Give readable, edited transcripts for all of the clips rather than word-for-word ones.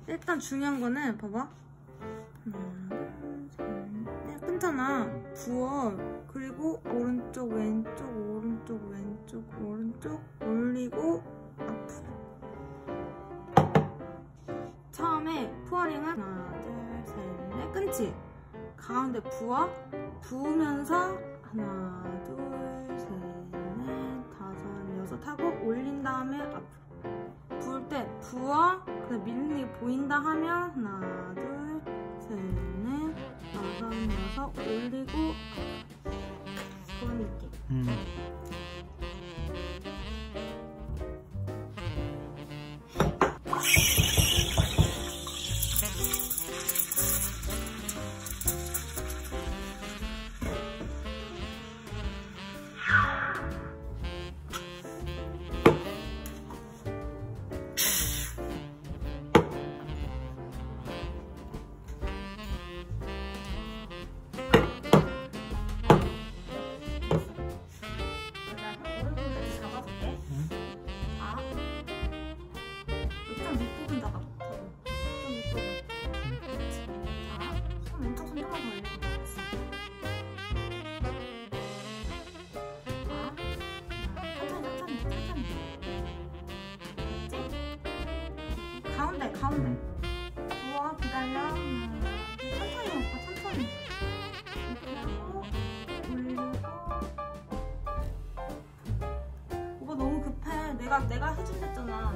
일단 중요한 거는 봐봐. 괜찮아. 부어. 그리고 오른쪽 왼쪽 오른쪽 왼쪽 오른쪽 올리고 앞으로. 처음에 푸어링은 하나 둘 셋 넷 끊지. 가운데 부어. 부으면서 하나 둘 셋 넷 다섯 여섯 하고 올린 다음에 앞으로. 부을 때 부어. 그래서 밀리는 게 보인다 하면 하나 둘 셋 넷 다섯 여섯 올리고 그런 느낌. 가운데 부어. 기다려. 천천히 오빠 천천히 이렇게 하고 올리고. 오빠 너무 급해. 내가 해준댔잖아.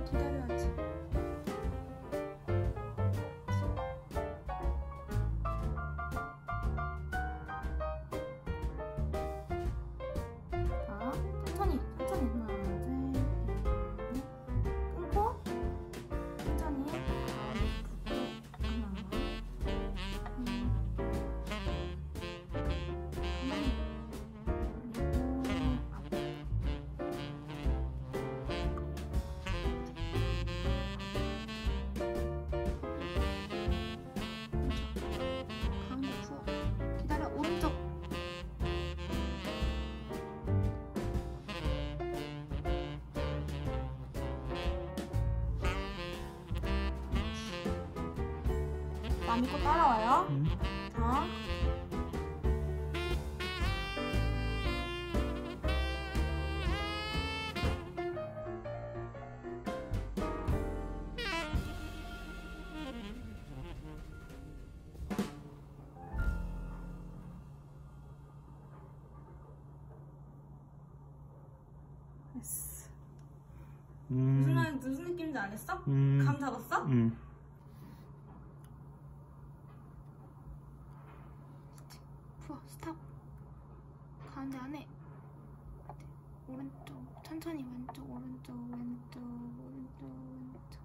기다려야지. 천천히 하나 둘 끊고 천천히 가운데 부어. 기다려. 오른쪽 나 믿고 따라와요. 자. 됐어. 무슨 느낌인지 알겠어? 감 잡았어? 풀어. 스탑. 가운데 안에 오른쪽 천천히 왼쪽 오른쪽 왼쪽 오른쪽 왼쪽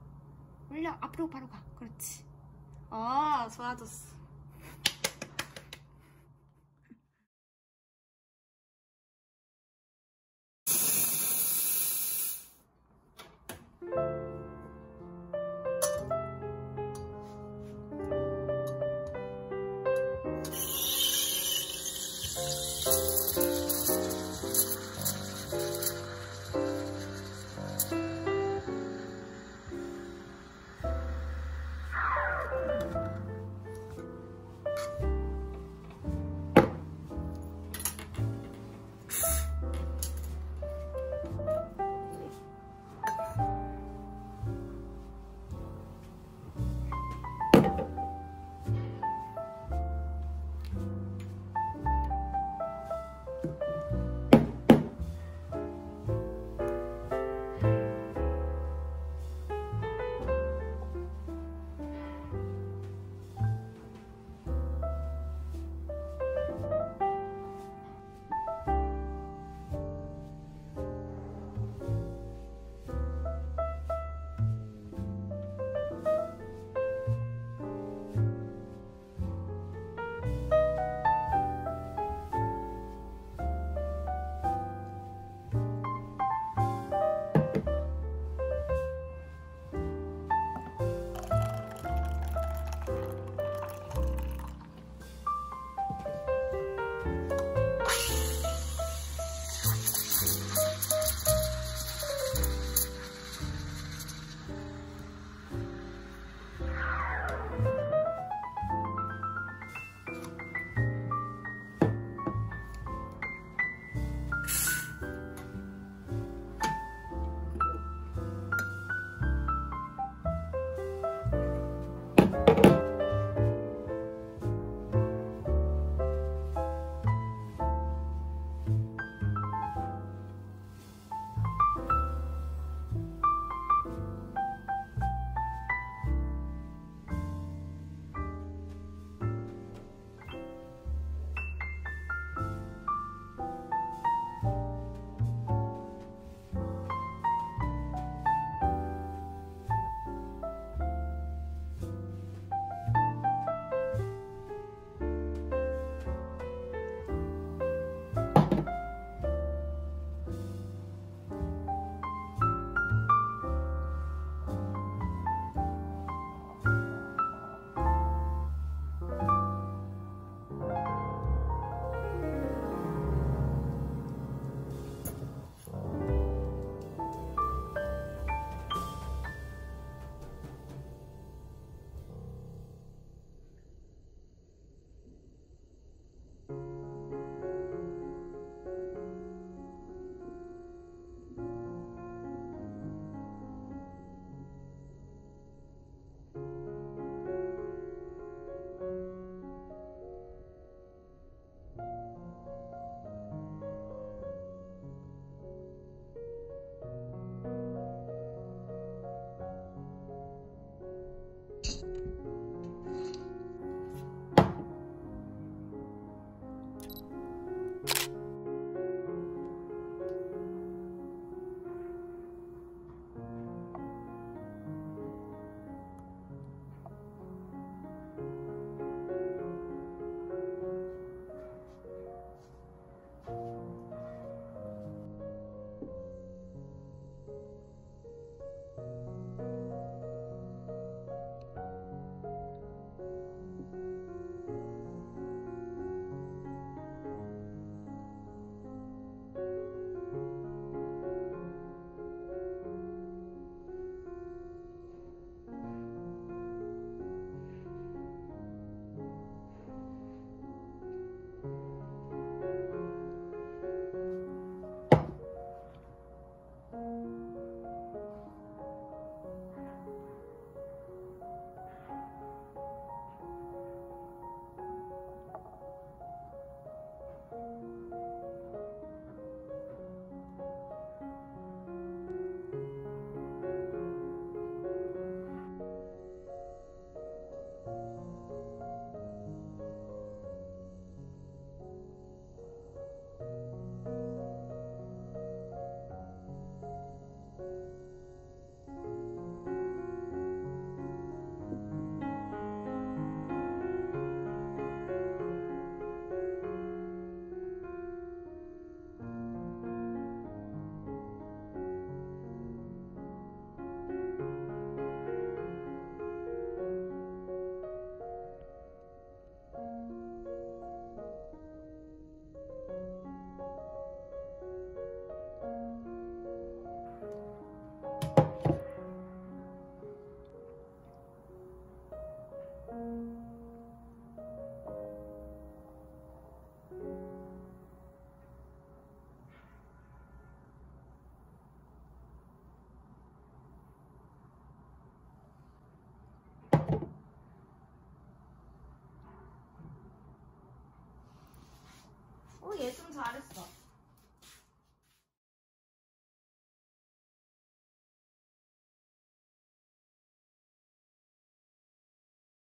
올려. 앞으로 바로 가. 그렇지. 좋아졌어. 얘 좀 잘했어.